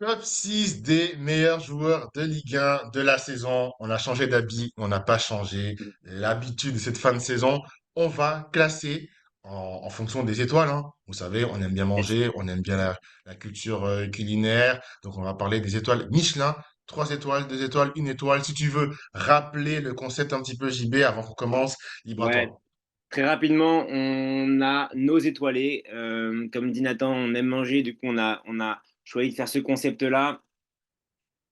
Top 6 des meilleurs joueurs de Ligue 1 de la saison. On a changé d'habit, on n'a pas changé l'habitude de cette fin de saison. On va classer en fonction des étoiles, hein. Vous savez, on aime bien Yes. manger, on aime bien la culture culinaire. Donc, on va parler des étoiles Michelin. 3 étoiles, 2 étoiles, 1 étoile. Si tu veux rappeler le concept un petit peu JB avant qu'on commence, libre à Ouais, toi. très rapidement, on a nos étoilés. Comme dit Nathan, on aime manger, du coup, on a choisi de faire ce concept-là.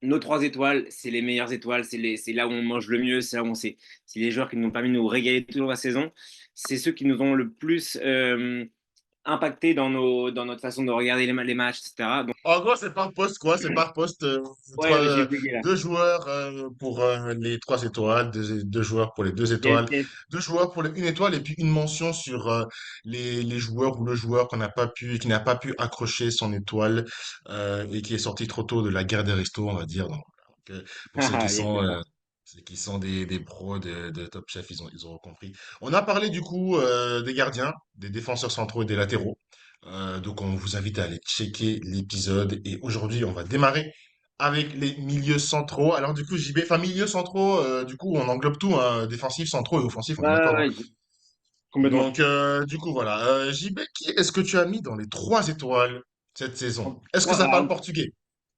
Nos 3 étoiles, c'est les meilleures étoiles, c'est là où on mange le mieux, c'est là où c'est les joueurs qui nous ont permis de nous régaler toute la saison. C'est ceux qui nous ont le plus impacté dans notre façon de regarder les matchs, etc. Donc, En gros, c'est par poste, quoi. C'est par poste. ouais, j'ai bugué là. 2 joueurs pour les 3 étoiles, 2 joueurs pour les deux Yes, étoiles, yes. 2 joueurs pour les 1 étoile, et puis une mention sur les joueurs ou le joueur qui n'a pas pu accrocher son étoile et qui est sorti trop tôt de la guerre des restos, on va dire. Donc, pour Yes, d'accord. ceux qui sont des pros de Top Chef, ils auront compris. On a parlé du coup des gardiens, des défenseurs centraux et des latéraux. Donc on vous invite à aller checker l'épisode et aujourd'hui on va démarrer avec les milieux centraux. Alors du coup JB, enfin milieux centraux, du coup on englobe tout, hein, défensif, centraux et offensif, on est Ouais, d'accord, hein. ouais, complètement. Donc du coup voilà, JB, qui est-ce que tu as mis dans les 3 étoiles cette saison? Est-ce que ça parle Alors, portugais?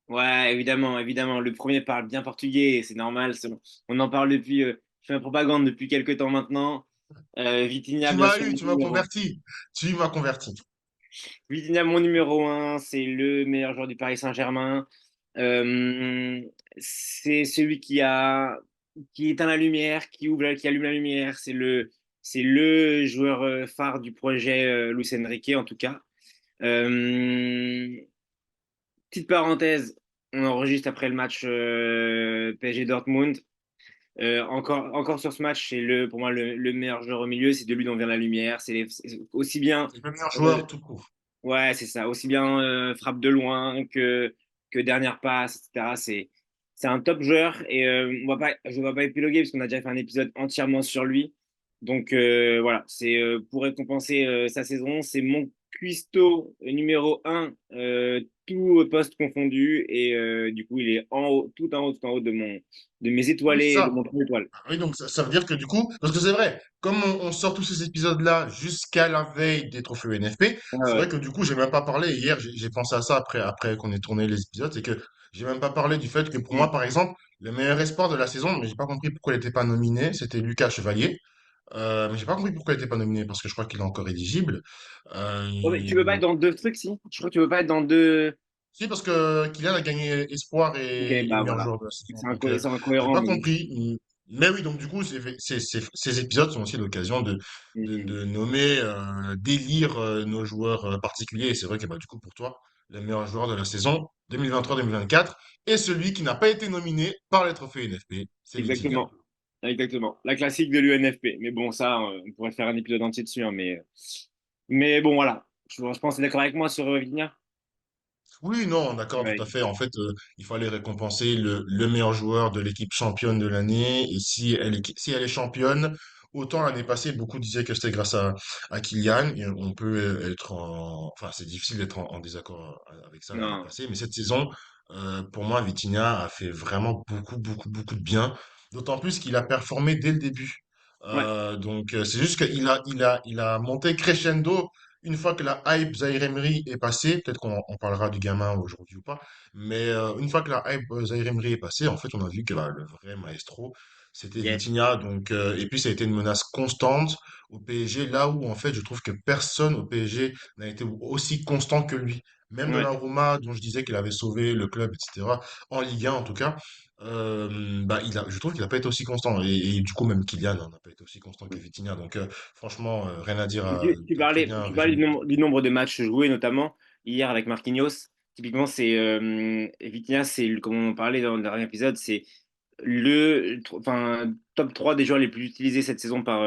ouais, évidemment, évidemment. Le premier parle bien portugais, c'est normal. On en parle depuis. Je fais ma propagande depuis quelques temps maintenant. Vitinha, Tu bien m'as sûr, eu, mon tu m'as numéro. converti, tu m'as converti. Vitinha, mon numéro un, c'est le meilleur joueur du Paris Saint-Germain. C'est celui qui éteint la lumière, qui allume la lumière. C'est le joueur phare du projet Luis Enrique, en tout cas. Euh, Petite parenthèse, on enregistre après le match PSG Dortmund. Encore sur ce match, pour moi le meilleur joueur au milieu, c'est de lui dont vient la lumière. C'est aussi bien, C'est le meilleur euh, joueur tout court. ouais, c'est ça, aussi bien frappe de loin que dernière passe, etc. C'est un top joueur et je ne vais pas épiloguer parce qu'on a déjà fait un épisode entièrement sur lui. Donc voilà, c'est pour récompenser sa saison, c'est mon cuistot numéro un, tout poste confondu et du coup il est en haut, tout en haut de mes Oui, c'est étoilés, de ça. mon top étoile. Oui, donc ça veut dire que du coup, parce que c'est vrai, comme on sort tous ces épisodes-là jusqu'à la veille des trophées NFP, Ouais, c'est vrai ouais. que du coup, j'ai même pas parlé. Hier, j'ai pensé à ça après qu'on ait tourné les épisodes, c'est que j'ai même pas parlé du fait que pour moi, Mm. par exemple, le meilleur espoir de la saison, mais j'ai pas compris pourquoi il n'était pas nominé, c'était Lucas Chevalier. Mais j'ai pas compris pourquoi il n'était pas nominé, parce que je crois qu'il est encore éligible. Ouais, mais tu veux pas être dans deux trucs, si? Je crois que tu veux pas être dans deux. Si, parce que Kylian a gagné espoir Ok, et bah meilleur voilà. joueur de la saison. Donc, C'est j'ai incohérent, pas mais. compris. Mais oui, donc du coup, ces épisodes sont aussi l'occasion Mm. de nommer, d'élire nos joueurs particuliers. Et c'est vrai que bah, du coup, pour toi, le meilleur joueur de la saison 2023-2024 est celui qui n'a pas été nominé par les trophées NFP, c'est Vitinha. Exactement. Exactement. La classique de l'UNFP. Mais bon, ça, on pourrait faire un épisode entier dessus, hein, mais bon, voilà. Je pense que tu es d'accord avec moi sur Vitinha? Oui, non, d'accord, tout à Ouais. fait. En fait, il fallait récompenser le meilleur joueur de l'équipe championne de l'année. Et si elle est championne, autant l'année passée, beaucoup disaient que c'était grâce à Kylian. Et on peut être enfin, c'est difficile d'être en désaccord avec ça l'année Non. passée. Mais cette saison, pour moi, Vitinha a fait vraiment beaucoup, beaucoup, beaucoup de bien. D'autant plus qu'il a performé dès le début. Ouais. Donc, c'est juste qu'il a monté crescendo une fois que la hype Zaïre Emery est passée, peut-être qu'on parlera du gamin aujourd'hui ou pas, mais une fois que la hype Zaïre Emery est passée, en fait, on a vu que bah, le vrai maestro, c'était Yes. Vitinha. Donc, et puis, ça a été une menace constante au PSG, là où, en fait, je trouve que personne au PSG n'a été aussi constant que lui. Même Ouais. Donnarumma, dont je disais qu'il avait sauvé le club, etc., en Ligue 1 en tout cas, bah, je trouve qu'il n'a pas été aussi constant. Et du coup, même Kylian n'a pas été aussi constant que Vitinha. Donc, franchement, rien à dire. Tu T'as très parlais, bien tu parlais résumé. du nombre de matchs joués, notamment hier avec Marquinhos. Typiquement, Vitinha, comme on en parlait dans le dernier épisode, c'est top 3 des joueurs les plus utilisés cette saison par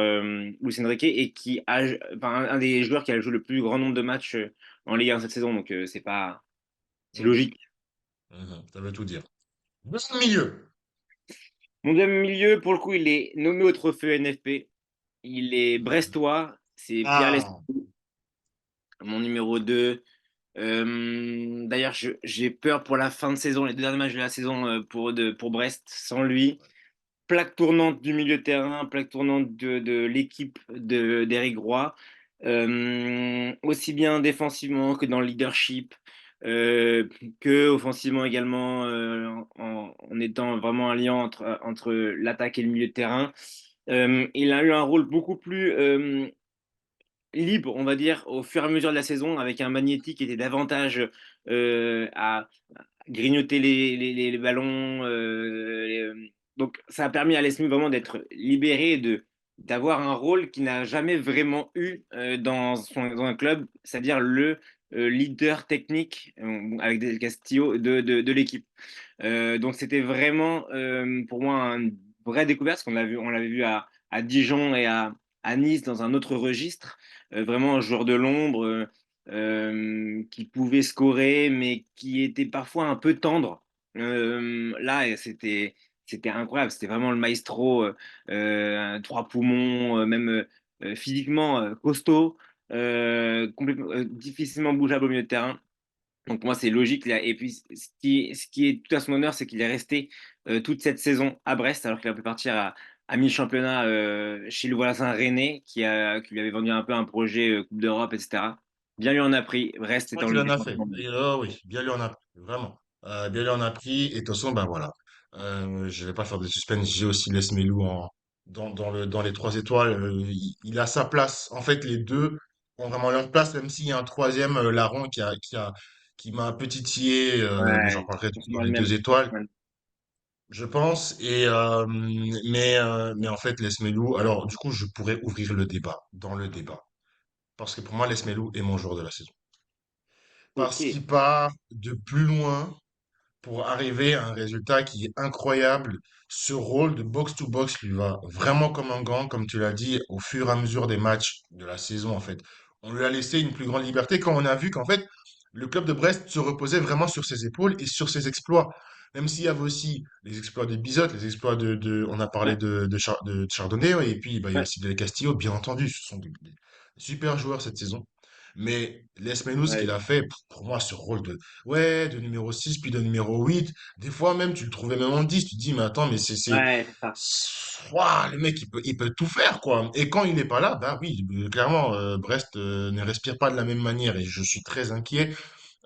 Luis Enrique et un des joueurs qui a joué le plus grand nombre de matchs en Ligue 1 cette saison. Donc, c'est Mhm, logique. ça veut tout dire. Deuxième milieu. Mon deuxième milieu, pour le coup, il est nommé au trophée NFP. Il est Mhm. brestois. C'est Pierre Ah, Lescou, mon numéro 2. D'ailleurs, j'ai peur pour la fin de saison, les deux derniers matchs de la saison pour Brest sans lui. Plaque tournante du milieu de terrain, plaque tournante de l'équipe d'Éric Roy, aussi bien défensivement que dans le leadership, euh, que offensivement également, en étant vraiment un lien entre l'attaque et le milieu de terrain. Il a eu un rôle beaucoup plus libre, on va dire, au fur et à mesure de la saison, avec un Magnéti qui était davantage à grignoter les ballons. Donc, ça a permis à l'Esmu vraiment d'être libéré et d'avoir un rôle qu'il n'a jamais vraiment eu dans un club, c'est-à-dire le leader technique avec Del Castillo de l'équipe. Donc, c'était vraiment pour moi une vraie découverte, parce on l'avait vu à Dijon et à Nice dans un autre registre. Vraiment un joueur de l'ombre. Qui pouvait scorer, mais qui était parfois un peu tendre. Là, c'était incroyable. C'était vraiment le maestro, trois poumons, même physiquement costaud, difficilement bougeable au milieu de terrain. Donc pour moi, c'est logique. Et puis, ce qui est tout à son honneur, c'est qu'il est resté toute cette saison à Brest, alors qu'il a pu partir à mi-championnat chez le voisin Rennais, qui lui avait vendu un peu un projet Coupe d'Europe, etc. Bien lui en a pris. Je Brest crois étant qu'il le en a fait. département. Et là, oui, bien lui en a pris, vraiment. Bien lui en a pris. Et de toute façon, ben voilà. Je vais pas faire de suspense. J'ai aussi Les Melou dans les trois étoiles. Il a sa place. En fait, les deux ont vraiment leur place, même s'il y a un troisième, Larron, qui m'a un peu titillé. Mais j'en Ouais, parlerai dans franchement, le les deux même. étoiles, je pense. Mais en fait, Les Melou, alors, du coup, je pourrais ouvrir le débat, dans le débat. Parce que pour moi, Les Melou est mon joueur de la saison. Ok. Parce qu'il part de plus loin pour arriver à un résultat qui est incroyable. Ce rôle de box-to-box lui va vraiment comme un gant, comme tu l'as dit, au fur et à mesure des matchs de la saison, en fait. On lui a laissé une plus grande liberté quand on a vu qu'en fait, le club de Brest se reposait vraiment sur ses épaules et sur ses exploits. Même s'il y avait aussi les exploits de Bizot, les exploits on a parlé Ouais, de Chardonnay, ouais, et puis bah, il y a ouais, aussi de Castillo, bien entendu. Ce sont des super joueurs cette saison. Mais Les Menous, ce qu'il ouais, a fait, pour moi, ce rôle ouais, de numéro 6 puis de numéro 8 des fois même, tu le trouvais même en 10 tu te dis, mais attends, mais ouais, c'est ça. Ouah, le mec, il peut tout faire, quoi. Et quand il n'est pas là, bah oui, clairement, Brest ne respire pas de la même manière et je suis très inquiet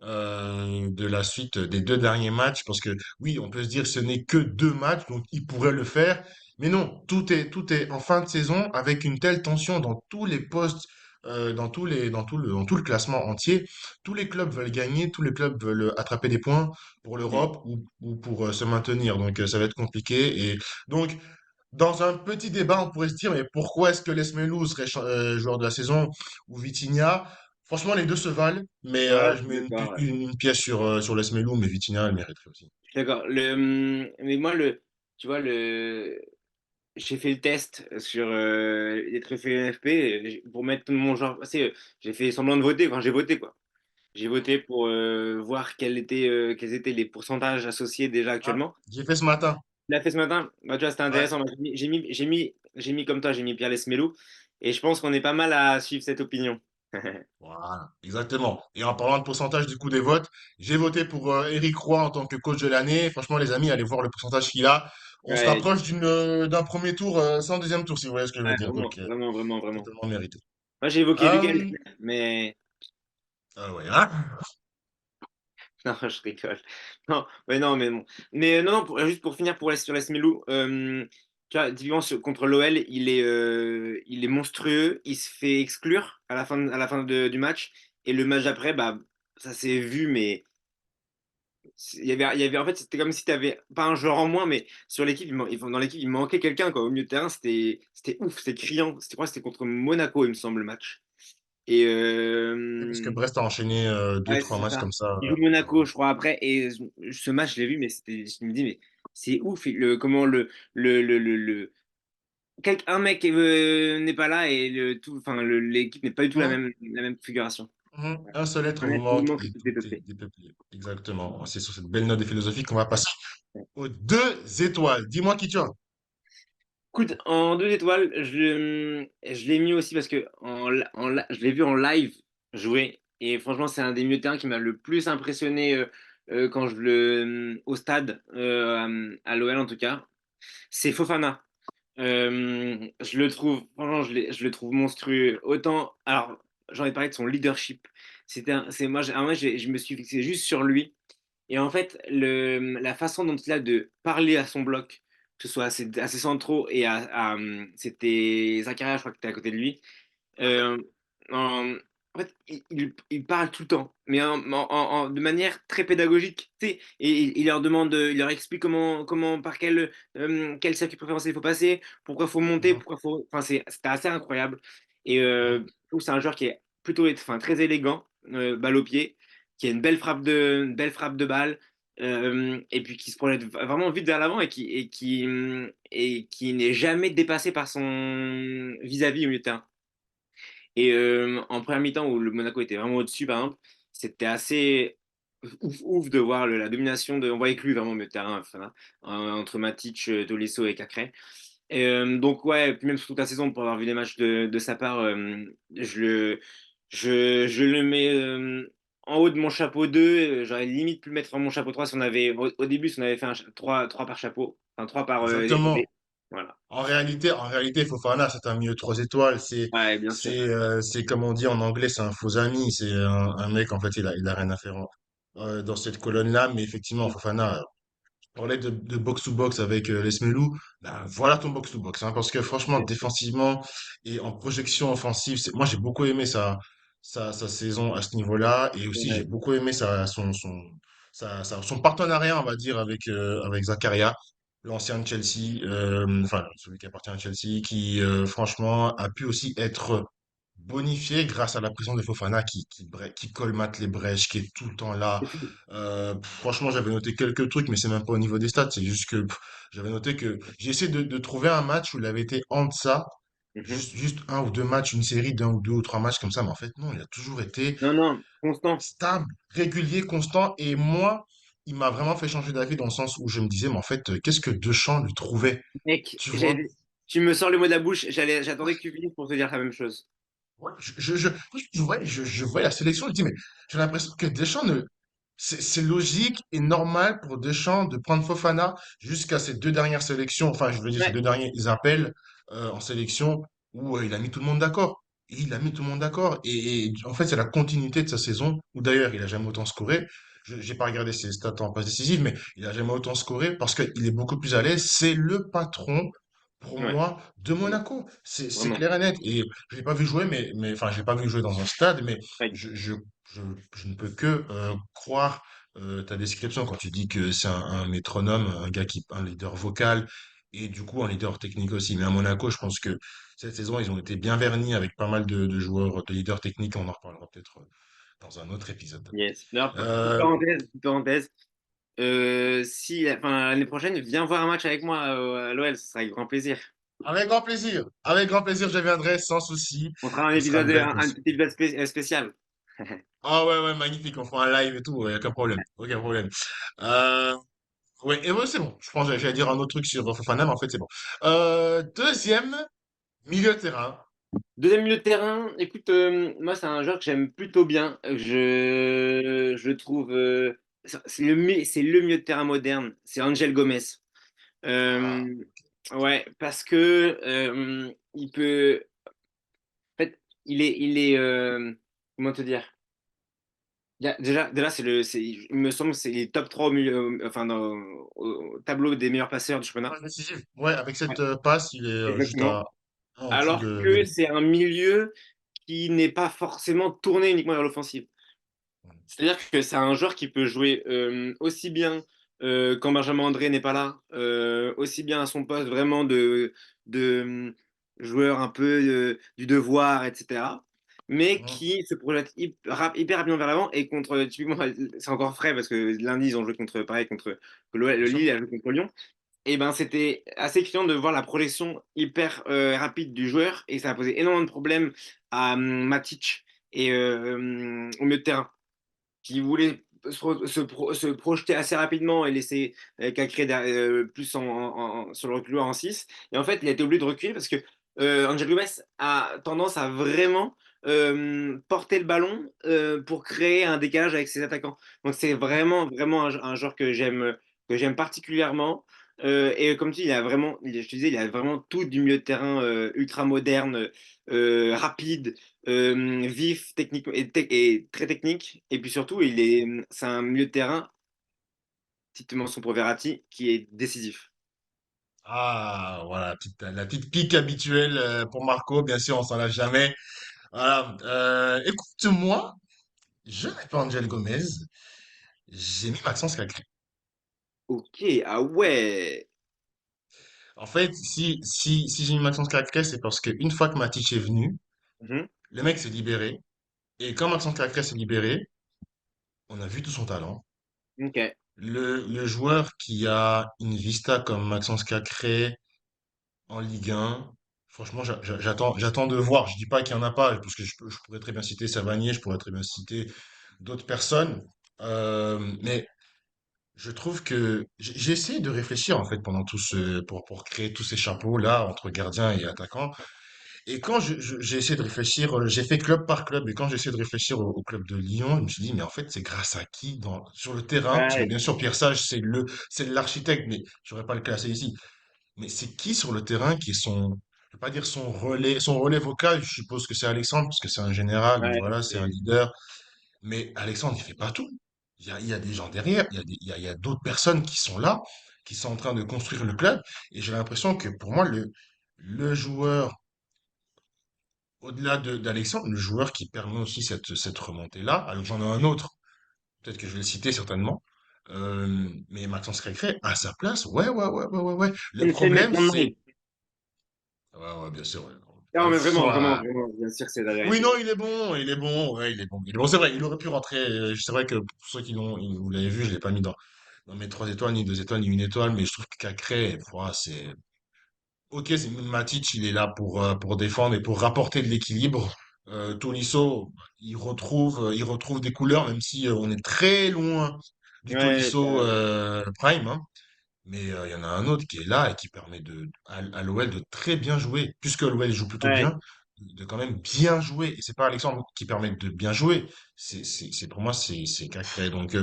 de la suite des deux derniers matchs parce que oui, on peut se dire ce n'est que deux matchs, donc il pourrait le faire. Mais non, tout est en fin de saison avec une telle tension dans tous les postes, dans tout le classement entier. Tous les clubs veulent gagner, tous les clubs veulent attraper des points pour Mm. l'Europe ou pour se maintenir. Donc ça va être compliqué. Et donc, dans un petit débat, on pourrait se dire, mais pourquoi est-ce que Les Melou serait joueur de la saison ou Vitinha? Franchement, les deux se valent, mais Ouais, je je suis mets d'accord. Ouais. une pièce sur Les Melou, mais Vitinha, elle mériterait aussi. Je suis d'accord. Mais moi, tu vois, j'ai fait le test sur les trophées NFP pour mettre mon genre. J'ai fait semblant de voter. Enfin, j'ai voté, quoi. J'ai voté pour voir quels étaient les pourcentages associés déjà Ah, actuellement. j'ai fait ce matin. Il a fait ce matin. Bah, tu vois, c'était Ouais, intéressant. Moi, j'ai mis comme toi, j'ai mis Pierre Lesmelou. Et je pense qu'on est pas mal à suivre cette opinion. voilà, exactement. Et en parlant de pourcentage du coup des votes, j'ai voté pour Eric Roy en tant que coach de l'année. Franchement, les amis, allez voir le pourcentage qu'il a. On se Ouais, rapproche d'un premier tour sans deuxième tour, si vous voyez ce que je veux ouais, dire. vraiment, Donc, vraiment, vraiment, vraiment. totalement mérité. Moi, j'ai évoqué Duquel, Euh, mais ouais, hein. non, je rigole. Non, mais non, mais bon. Mais non, non, juste pour finir sur les Melou, tu vois, typiquement contre l'OL, il est monstrueux, il se fait exclure à la fin du match, et le match d'après, bah, ça s'est vu, mais en fait, c'était comme si tu avais pas un joueur en moins, mais sur l'équipe, dans l'équipe, il manquait quelqu'un, quoi. Au milieu de terrain, c'était ouf, c'était criant. Je crois que c'était contre Monaco, il me semble, le match. Et Oui, parce que Brest a enchaîné deux, ouais, trois c'est matchs ça. comme ça Il joue avant. Monaco, je crois, après. Et ce match, je l'ai vu, mais je me dis, mais c'est ouf. Comment le un mec n'est pas là et enfin, l'équipe n'est pas du tout Mhm, la même configuration. mhm. Un seul être Un vous être qui manque manque et tout tout est est peuplé. dépeuplé. Exactement. C'est sur cette belle note de philosophie qu'on va passer aux deux étoiles. Dis-moi qui tu as. Écoute, en deux étoiles, je l'ai mis aussi parce que je l'ai vu en live jouer. Et franchement, c'est un des milieux de terrain qui m'a le plus impressionné quand au stade, à l'OL en tout cas. C'est Fofana. Je le trouve, franchement, je le trouve monstrueux. Autant, alors, j'en ai parlé de son leadership. À un moment, je me suis fixé juste sur lui. Et en fait, la façon dont il a de parler à son bloc, que ce soit à ses centraux et c'était Zakaria, je crois que était à côté de lui. Euh, en, en fait, il parle tout le temps, mais de manière très pédagogique, tu sais, et il leur demande, il leur explique par quel circuit préférentiel il faut passer, pourquoi il faut monter, Mhm, enfin, c'était assez incroyable. Et mhm. je trouve que c'est un joueur qui est plutôt, enfin, très élégant, balle au pied, qui a une belle frappe de balle. Et puis qui se projette vraiment vite vers l'avant et qui n'est jamais dépassé par son vis-à-vis au milieu de terrain. Et en première mi-temps, où le Monaco était vraiment au-dessus, par exemple, c'était assez ouf de voir la domination de. On voyait que lui vraiment le terrain enfin, entre Matic, Tolisso et Cacré. Et, donc, ouais, puis même sur toute la saison, pour avoir vu des matchs de sa part, je le, je le mets en haut de mon chapeau 2. J'aurais limite pu le mettre en mon chapeau 3 si on avait, au début, si on avait fait 3 par chapeau, enfin 3 par Exactement. épée. Voilà. En réalité, Fofana, c'est un milieu 3 étoiles. Ouais, bien sûr. C'est comme on dit en anglais, c'est un faux ami. C'est un mec, en fait, il a rien à faire dans cette colonne-là. Mais effectivement, Fofana, parlais de box-to-box avec les Smelou, ben, voilà ton box-to-box. Hein, parce que franchement, défensivement et en projection offensive, moi j'ai beaucoup aimé sa saison à ce niveau-là. Et aussi, j'ai Ouais. beaucoup aimé son partenariat, on va dire, avec Zakaria, l'ancien de Chelsea, enfin celui qui appartient à Chelsea, qui franchement a pu aussi être bonifié grâce à la présence de Fofana qui colmate les brèches, qui est tout le temps là. Franchement, j'avais noté quelques trucs, mais c'est même pas au niveau des stats. C'est juste que j'avais noté que j'ai essayé de trouver un match où il avait été en deçà, Mhm. juste un ou deux matchs, une série d'un ou deux ou trois matchs comme ça. Mais en fait, non, il a toujours été Non, non, constant. stable, régulier, constant. Et moi, il m'a vraiment fait changer d'avis dans le sens où je me disais, mais en fait, qu'est-ce que Deschamps lui trouvait? Mec, Tu vois? tu me sors le mot de la bouche, j'attendais que tu finisses pour te dire la même chose. Ouais, je vois la sélection, je dis, mais j'ai l'impression que Deschamps ne. C'est logique et normal pour Deschamps de prendre Fofana jusqu'à ces deux dernières sélections, enfin, je veux dire, ces Ouais, deux derniers appels en sélection où il a mis tout le monde d'accord. Et il a mis tout le monde d'accord. Et en fait, c'est la continuité de sa saison, où d'ailleurs, il a jamais autant scoré. Je j'ai pas regardé ses stats en passe décisive, mais il a jamais autant scoré parce qu'il est beaucoup plus à l'aise. C'est le patron, pour ouais, moi, de vraiment, Monaco. C'est vraiment. clair et net. Et je l'ai pas vu jouer, enfin, je l'ai pas vu jouer dans un stade, mais Ouais. je, je, je, je ne peux que croire ta description quand tu dis que c'est un métronome, un leader vocal et du coup un leader technique aussi. Mais à Monaco, je pense que cette saison, ils ont été bien vernis avec pas mal de joueurs, de leaders techniques. On en reparlera peut-être dans un autre épisode. Yes. D'ailleurs, Euh, petite parenthèse, si, enfin, l'année prochaine, viens voir un match avec moi à l'OL, ce sera avec grand plaisir. avec grand plaisir. Avec grand plaisir, je viendrai sans souci. On fera Ce sera une belle un cause. petit épisode spécial. Ah ouais, ouais, magnifique. On fera un live et tout. Ouais, aucun problème. Aucun problème. Euh, ouais, et ouais, c'est bon. Je pense que j'allais dire un autre truc sur Fofana, mais en fait, c'est bon. Deuxième milieu de terrain. Deuxième milieu de terrain, écoute, moi c'est un joueur que j'aime plutôt bien. Je trouve, c'est le milieu de terrain moderne, c'est Angel Gomez. Ah, Euh, ouais, parce que il peut, en fait, il est, comment te dire? Déjà il me semble que c'est les top 3 au milieu, enfin au tableau des meilleurs passeurs du championnat. passe décisive. Ouais, avec Ouais, cette passe, il est juste exactement. en dessous Alors de que Vela. c'est un milieu qui n'est pas forcément tourné uniquement vers l'offensive. C'est-à-dire que c'est un joueur qui peut jouer aussi bien quand Benjamin André n'est pas là, aussi bien à son poste vraiment de joueur un peu du devoir, etc. Mais Mhm, qui se projette hyper rapidement vers l'avant et contre, typiquement, c'est encore frais parce que lundi ils ont joué contre, pareil, contre bien le sûr. Lille a joué contre Lyon. Et ben c'était assez criant de voir la projection hyper rapide du joueur et ça a posé énormément de problèmes à Matic et au milieu de terrain qui voulait se projeter assez rapidement et laisser Cacré plus sur le couloir en 6. Et en fait, il a été obligé de reculer parce que Angel Gomez a tendance à vraiment porter le ballon pour créer un décalage avec ses attaquants. Donc c'est vraiment un joueur que j'aime particulièrement. Et comme tu dis, je te disais, il a vraiment tout du milieu de terrain ultra moderne, rapide, vif, technique et très technique. Et puis surtout, c'est un milieu de terrain, petite mention pour Verratti, qui est décisif. Ah, voilà, la petite pique habituelle pour Marco, bien sûr, on s'en lâche jamais. Voilà, écoute-moi, je n'ai pas Angel Gomez, j'ai mis Maxence Cacré. Ok, ah ouais. En fait, si j'ai mis Maxence Cacré, c'est parce qu'une fois que Matic est venu, Mhm. le mec s'est libéré. Et quand Maxence Cacré s'est libéré, on a vu tout son talent. Ok. Le joueur qui a une vista comme Maxence Cacré en Ligue 1, franchement, j'attends de voir. Je dis pas qu'il y en a pas, parce que je pourrais très bien citer Savanier, je pourrais très bien citer d'autres personnes. Mais je trouve que j'ai essayé de réfléchir en fait pendant pour créer tous ces chapeaux là entre gardien et attaquant. Et quand j'ai essayé de réfléchir, j'ai fait club par club, et quand j'ai essayé de réfléchir au club de Lyon, je me suis dit, mais en fait, c'est grâce à qui sur le terrain? Parce que Ouais, bien sûr, Pierre Sage, c'est l'architecte, mais je n'aurais pas le classer ici. Mais c'est qui sur le terrain qui est je vais pas dire son relais vocal, je suppose que c'est Alexandre, parce que c'est un général, donc ouais, voilà, c'est un leader. Mais Alexandre, il fait pas tout. Il y a des gens derrière, il y a d'autres personnes qui sont là, qui sont en train de construire le club. Et j'ai l'impression que pour moi, le joueur au-delà d'Alexandre, le joueur qui permet aussi cette remontée-là, alors j'en ai un autre, peut-être que je vais le citer certainement, mais Maxence Crécré, à sa place, ouais, ouais, ouais, ouais, ouais, ouais. Le c'est problème, Maitland c'est... Niles. Ouais, ouais, bien sûr, ouais. Non, mais Voilà. vraiment, bien sûr, c'est la Oui, vérité. non, il est bon, ouais, il est bon. Il est bon, c'est vrai, il aurait pu rentrer. C'est vrai que pour ceux vous l'avez vu, je l'ai pas mis dans mes 3 étoiles, ni 2 étoiles, ni une étoile, mais je trouve que Cacré, ouah, c'est... Ok, Matic, il est là pour défendre et pour rapporter de l'équilibre. Tolisso, il retrouve des couleurs, même si on est très loin du Ouais, Tolisso Prime, hein. Mais il y en a un autre qui est là et qui permet à l'OL de très bien jouer. Puisque l'OL joue plutôt ouais. bien, de quand même bien jouer. Et c'est pas Alexandre qui permet de bien jouer. Pour moi, c'est Cacré. Donc,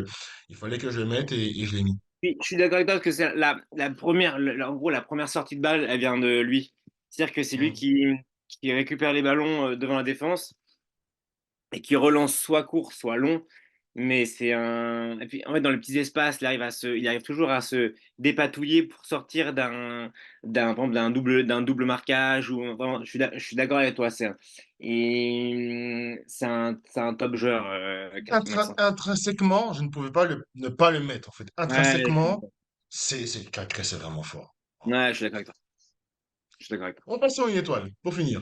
il fallait que je le mette et je l'ai mis. Puis, je suis d'accord avec toi parce que c'est la première, en gros, la première sortie de balle, elle vient de lui. C'est-à-dire que c'est lui Hmm. qui récupère les ballons devant la défense et qui relance soit court, soit long. Mais c'est un. Et puis, en fait, dans les petits espaces, il arrive toujours à se dépatouiller pour sortir par exemple, d'un double marquage. Ou, vraiment, je suis d'accord avec toi. C'est un top joueur, Maxence. Intrinsèquement, je ne pouvais pas ne pas le mettre, en fait. Ouais, Intrinsèquement, Cacré, c'est vraiment fort. ouais, je suis d'accord avec toi. Je suis d'accord avec toi. On passe sur une étoile, pour finir.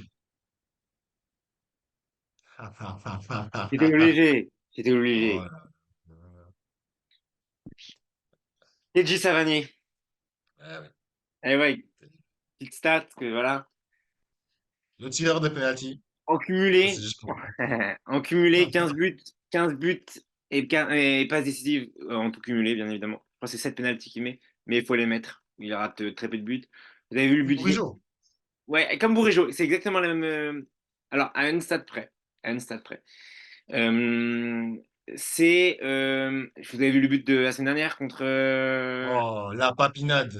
J'étais obligé. J'étais obligé. Voilà. TJ Savanier. Ah oui. Eh ouais, petite stat que voilà. Le tireur de penalty, En ça c'est cumulé, juste pour... en cumulé, 15 buts et passes décisives en tout cumulé, bien évidemment. Je crois que c'est 7 pénaltys qu'il met, mais il faut les mettre. Il rate très peu de buts. Vous avez vu le Comme but Bourigeaud. Ouais, comme Bourigeaud, c'est exactement la même. Alors, à une stade près. À une stade près. Euh, vous avez vu le but de la semaine dernière contre. Oh, la papinade.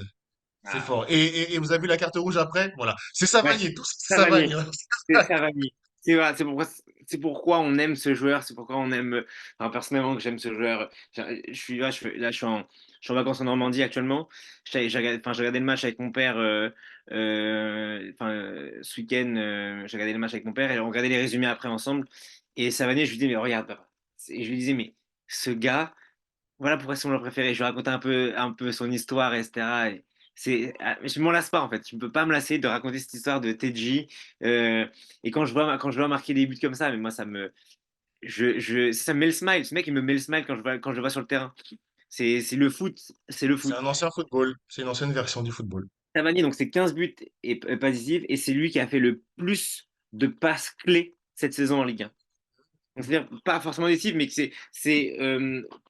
C'est Ah, fort. Et vous avez vu la carte rouge après? Voilà. C'est ouais, Savanier, tout ça, c'est Savanier. Savanier. C'est Savani. C'est voilà, c'est pourquoi on aime ce joueur, c'est pourquoi on aime, enfin, personnellement que j'aime ce joueur. Je suis en vacances en Normandie actuellement. J'ai regardé le match avec mon père ce week-end. J'ai regardé le match avec mon père et on regardait les résumés après ensemble. Et Savani, je lui dis, mais regarde, papa. Et je lui disais, mais ce gars, voilà pourquoi c'est mon joueur préféré. Je lui racontais un peu son histoire, etc. Je m'en lasse pas en fait. Je ne peux pas me lasser de raconter cette histoire de TJ. Et quand je vois marquer des buts comme ça, mais moi ça me met le smile. Ce mec, il me met le smile quand je le vois sur le terrain. C'est le foot, c'est le C'est foot. un ancien football. C'est une ancienne version du football. Cavani, donc c'est 15 buts et pas décisifs, et c'est lui qui a fait le plus de passes clés cette saison en Ligue 1. Donc, c'est-à-dire pas forcément décisif, mais que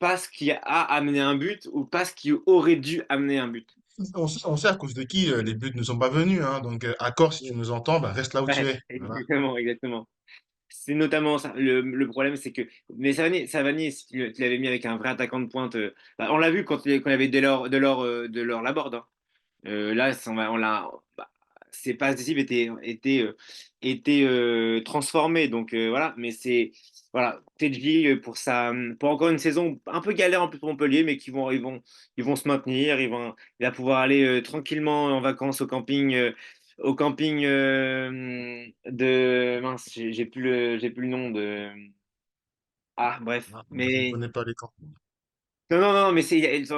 passe qui a amené un but ou passe qui aurait dû amener un but. On sait à cause de qui les buts ne sont pas venus, hein. Donc, accord, si tu nous entends, bah, reste là où tu Ouais, es. Voilà. exactement, exactement. c'est notamment ça. Le problème, c'est que. Mais Savanier, si tu l'avais mis avec un vrai attaquant de pointe. Bah, on l'a vu quand il y avait Delors Laborde, hein. Là, on l'a. Bah, ses passes décisives étaient transformées. Donc voilà. Mais c'est. Voilà. Teddy, pour encore une saison un peu galère en plus pour Montpellier, mais ils vont se maintenir. Il va pouvoir aller tranquillement en vacances au camping de. Mince, j'ai plus le nom de. Ah, bref. Ah, je ne Mais. connais pas les camps. Non, non, non, mais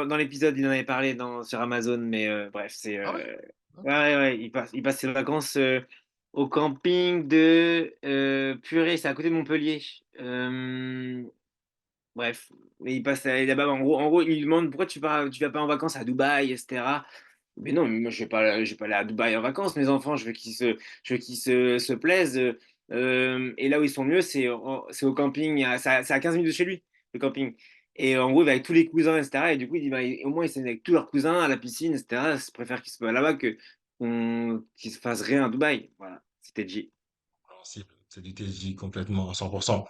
dans l'épisode, il en avait parlé sur Amazon, mais bref, c'est. Ah ouais? Ouais, Ok. ouais, ouais, il passe ses vacances au camping de. Purée, c'est à côté de Montpellier. Euh, Bref, mais il passe là-bas. En gros, il lui demande pourquoi tu vas pas en vacances à Dubaï, etc. Mais non, mais moi je vais pas aller à Dubaï en vacances, mes enfants. Je veux qu'ils se plaisent. Et là où ils sont mieux, c'est au camping. C'est à 15 minutes de chez lui, le camping. Et en gros, il va avec tous les cousins, etc. Et du coup, il dit, bah, au moins, il s'est avec tous leurs cousins à la piscine, etc. Je préfère qu'ils soient là-bas qu'ils se fassent rien à Dubaï. Voilà, c'était J. C'est du TJ complètement à 100%.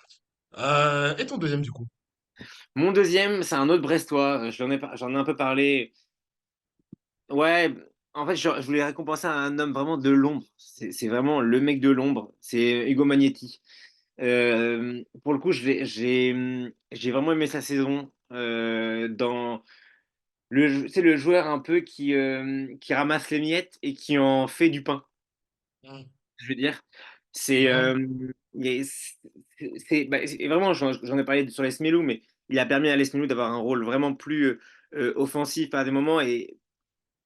Et ton deuxième du coup? Mon deuxième, c'est un autre Brestois. J'en ai un peu parlé. Ouais, en fait, je voulais récompenser un homme vraiment de l'ombre. C'est vraiment le mec de l'ombre. C'est Hugo Magnetti. Pour le coup, j'ai vraiment aimé sa saison. Dans c'est le joueur un peu qui ramasse les miettes et qui en fait du pain, Mhm. je veux dire. C'est Mhm. vraiment, j'en ai parlé sur les Smelou, mais il a permis à les Smelou d'avoir un rôle vraiment plus offensif à des moments et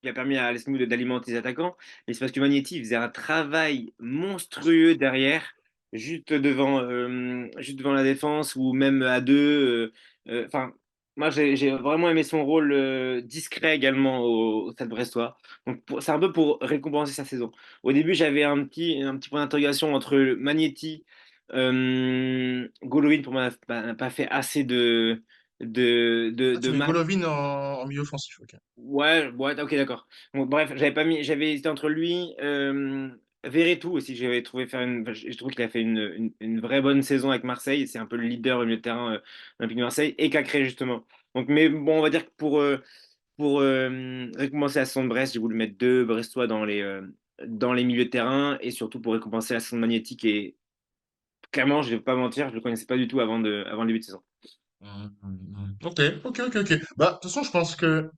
qui a permis à Alex Mou d'alimenter les attaquants, mais c'est parce que Magnetti faisait un travail monstrueux derrière, juste devant la défense ou même à deux. Enfin, moi j'ai vraiment aimé son rôle discret également au Stade Brestois. Donc c'est un peu pour récompenser sa saison. Au début, j'avais un petit point d'interrogation entre Magnetti, Golovin pour moi n'a pas fait assez Ah, tu de mets matchs. Golovin en milieu offensif, ok. Ouais, ouais, ok, d'accord. Bon, bref, j'avais hésité entre lui, Verretou aussi, que j'avais trouvé faire enfin, je trouve qu'il a fait une vraie bonne saison avec Marseille. C'est un peu le leader au milieu de terrain Olympique de Marseille et Cacré justement. Donc, mais bon, on va dire que pour récompenser la saison de Brest, j'ai voulu mettre deux Brestois dans les milieux de terrain et surtout pour récompenser la saison de Magnétique. Et clairement, je vais pas mentir, je le connaissais pas du tout avant le début de saison. Ok, ok, ok, ok. Bah, de toute façon, je pense que,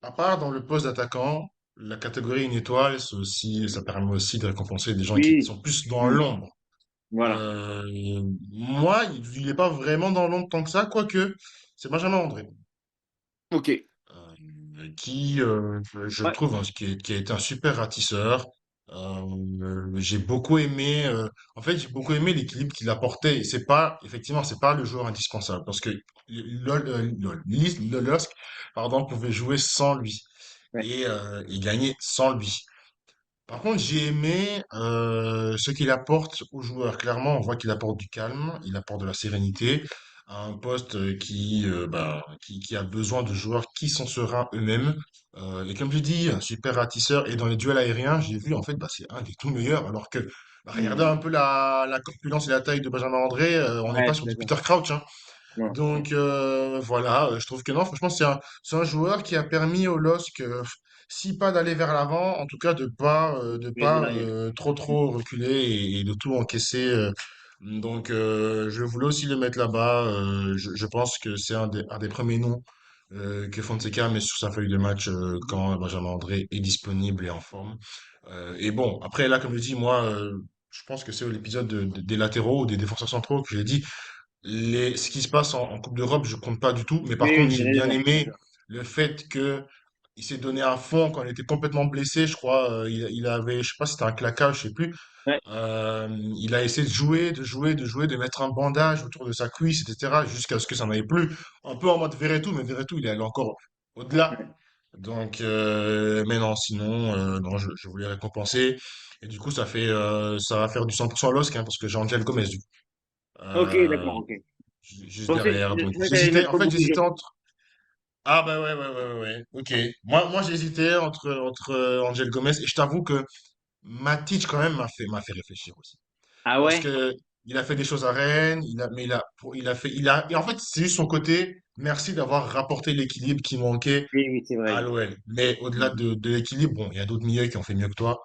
à part dans le poste d'attaquant, la catégorie une étoile, ça permet aussi de récompenser des gens qui Oui, sont plus dans oui, l'ombre. voilà. Moi, il est pas vraiment dans l'ombre tant que ça, quoique, c'est Benjamin André. Ok. Qui, je Ouais, trouve, hein, qui a été un super ratisseur. J'ai beaucoup aimé, en fait, j'ai beaucoup aimé l'équilibre qu'il apportait. C'est pas, effectivement, c'est pas le joueur indispensable parce que Lolosk, pardon, pouvait jouer sans lui ouais. et gagner sans lui. Par contre, j'ai aimé ce qu'il apporte aux joueurs. Clairement, on voit qu'il apporte du calme, il apporte de la sérénité à un poste qui a besoin de joueurs qui sont sereins eux-mêmes. Et comme je dis, un super ratisseur. Et dans les duels aériens, j'ai vu en fait, bah, c'est un des tout meilleurs. Alors que, regardez Hmm. un peu la corpulence et la taille de Benjamin André, on n'est Ouais, pas je sur suis du d'accord. Peter Crouch, hein. Non, non. Donc voilà, je trouve que non, franchement, c'est un joueur qui a permis au LOSC, si pas d'aller vers l'avant, en tout cas de Les pas derrière. trop reculer et de tout encaisser. Donc je voulais aussi le mettre là-bas. Je pense que c'est un des premiers noms que Fonseca met sur sa feuille de match quand Benjamin André est disponible et en forme. Et bon, après là, comme je dis, moi, je pense que c'est l'épisode des latéraux ou des défenseurs centraux que j'ai dit. Ce qui se passe en Coupe d'Europe, je compte pas du tout. Mais par Oui, contre, oui, j'ai on est bien d'accord. aimé le fait que il s'est donné à fond quand il était complètement blessé. Je crois, il avait, je sais pas si c'était un claquage, je sais plus. Ouais, Euh, il a essayé de jouer, de mettre un bandage autour de sa cuisse, etc., jusqu'à ce que ça n'aille plus. Un peu en mode Verretou, mais Verretou, il est allé encore au-delà. ouais. Donc, mais non, sinon, non, je voulais récompenser. Et du coup, ça va faire du 100% LOSC, hein, parce que j'ai Angel Gomez, du coup. Ok, Euh, d'accord, ok. juste derrière. Je Donc, pensais que t'allais mettre en Paul fait, j'hésitais Bourgeot. entre. Ah, bah ouais, ouais, ouais, ouais, ouais. Ok. Moi, j'hésitais entre Angel Gomez et je t'avoue que Matic, quand même, m'a fait réfléchir aussi. Ah Parce ouais? que, il a fait des choses à Rennes, mais et en fait, c'est juste son côté, merci d'avoir rapporté l'équilibre qui manquait Oui, oui, c'est à vrai. l'OL. Mais au-delà de l'équilibre, bon, il y a d'autres milieux qui ont fait mieux que toi.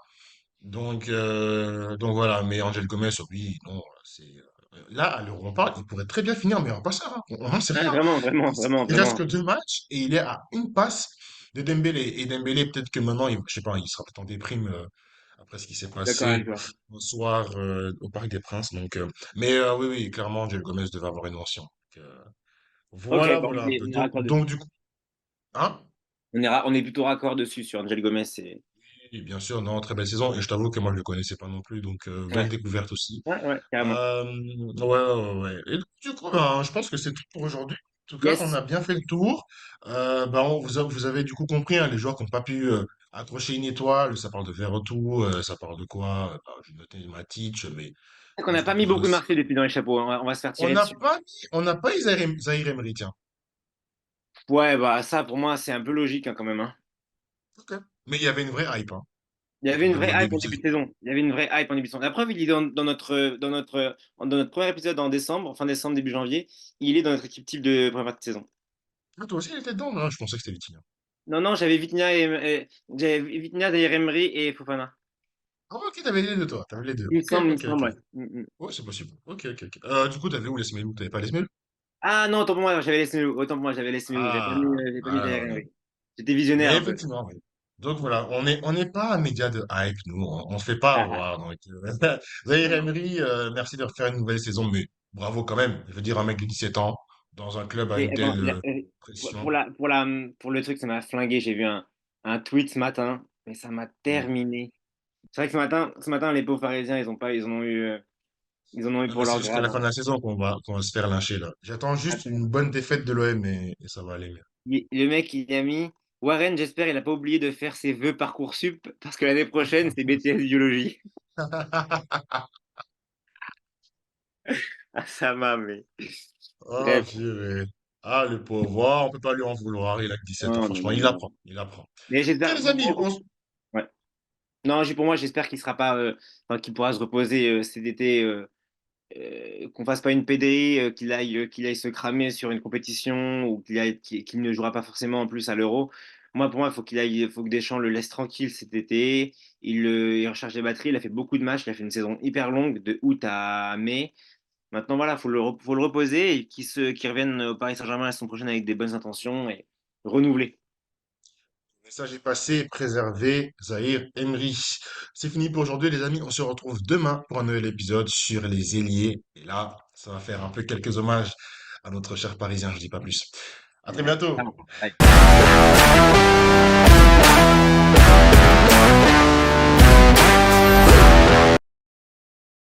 Donc voilà, mais Angel Gomez, oui, non, là, à l'heure où on parle, il pourrait très bien finir meilleur passeur, hein. On n'en sait Ah, rien. vraiment, vraiment, vraiment, Il reste vraiment. que 2 matchs et il est à une passe de Dembélé. Et Dembélé, peut-être que maintenant, je sais pas, il sera peut-être en déprime après ce qui s'est D'accord avec passé toi. au soir au Parc des Princes. Oui, oui, clairement, Angel Gomez devait avoir une mention. Ok, Voilà, bon, voilà un peu. on est Donc, raccord donc dessus. du coup, hein? On est plutôt raccord dessus sur Angel Gomez. Oui, bien sûr, non, très belle saison. Et je t'avoue que moi, je le connaissais pas non plus. Donc, belle Ouais, découverte aussi. ouais, ouais, carrément. Ouais, ouais, ouais. Et du coup, ben, je pense que c'est tout pour aujourd'hui. En tout cas, on Yes. a bien fait le tour. Vous avez du coup compris, hein, les joueurs qui n'ont pas pu accrocher une étoile, ça parle de Verretou, ça parle de quoi? J'ai noté Matic, mais C'est qu'on moi n'a je pas mis proposerais beaucoup aussi. Marseille depuis dans les chapeaux, hein. On va se faire On tirer n'a dessus. pas on n'a pas Zahir Emery, tiens. Ouais, bah ça pour moi c'est un peu logique hein, quand même, hein. Ok. Mais il y avait une vraie hype, hein, Il y avait une même vraie au hype début en de début saison. de saison. Il y avait une vraie hype en début de saison. La preuve, il est dans notre premier épisode en décembre, fin décembre, début janvier. Il est dans notre équipe type de première partie de saison. Ah, toi aussi, il était dedans? Non, je pensais que c'était Vitinha. Non, non, j'avais Vitinha, Zaïre Emery et Fofana. Ah, ok, t'avais les deux, toi. T'avais les deux. Ok, Il me ok, ok. semble, ouais. Mm, mm. Ouais, c'est possible. Ok, ok, ok. Du coup, t'avais où les Smelou? T'avais pas les Smelou? Ah non, autant pour moi, j'avais laissé Autant pour moi, j'avais laissé J'avais pas mis, Ah, j'ai pas mis voilà, Zaïre voilà. Emery. J'étais visionnaire Mais un peu. effectivement, oui. Donc voilà, on n'est pas un média de hype, nous, on se fait pas avoir. Donc, Zaïre Non, non. Emery, merci de refaire une nouvelle saison, mais bravo quand même. Je veux dire, un mec de 17 ans, dans un club à Et une bon, telle pour pression. pour le truc, ça m'a flingué. J'ai vu un tweet ce matin, mais ça m'a Hmm. terminé. C'est vrai que ce matin, les pauvres Parisiens, ils en ont eu Non, mais pour c'est leur jusqu'à grade, la fin hein. de la saison qu'on va se faire lyncher, là. J'attends juste Attends. une bonne défaite de l'OM et ça va aller mieux. Le mec, il a mis Warren, j'espère, il a pas oublié de faire ses vœux Parcoursup parce que l'année prochaine, c'est BTS biologie. Ah, ça m'a, mais. Oh, Bref. purée. Ah, le pauvre. Oh, on peut pas lui en vouloir. Il a que 17 ans. Non, non, Franchement, non, il non. apprend. Il apprend. Mais Ok, j'espère. les amis, Ouais. Non, pour moi, j'espère qu'il sera pas. Enfin, qu'il pourra se reposer cet été. Qu'on fasse pas une pédérie, qu'il aille se cramer sur une compétition ou qu'il ne jouera pas forcément en plus à l'Euro. Pour moi, il faut que Deschamps le laisse tranquille cet été. Il recharge les batteries. Il a fait beaucoup de matchs. Il a fait une saison hyper longue de août à mai. Maintenant, voilà, faut le reposer et qu'il revienne au Paris Saint-Germain la saison prochaine avec des bonnes intentions et renouveler. le message est passé. Préservé. Zahir Emery. C'est fini pour aujourd'hui, les amis. On se retrouve demain pour un nouvel épisode sur les ailiers. Et là, ça va faire un peu quelques hommages à notre cher Parisien. Je dis pas plus. À très bientôt. Allez.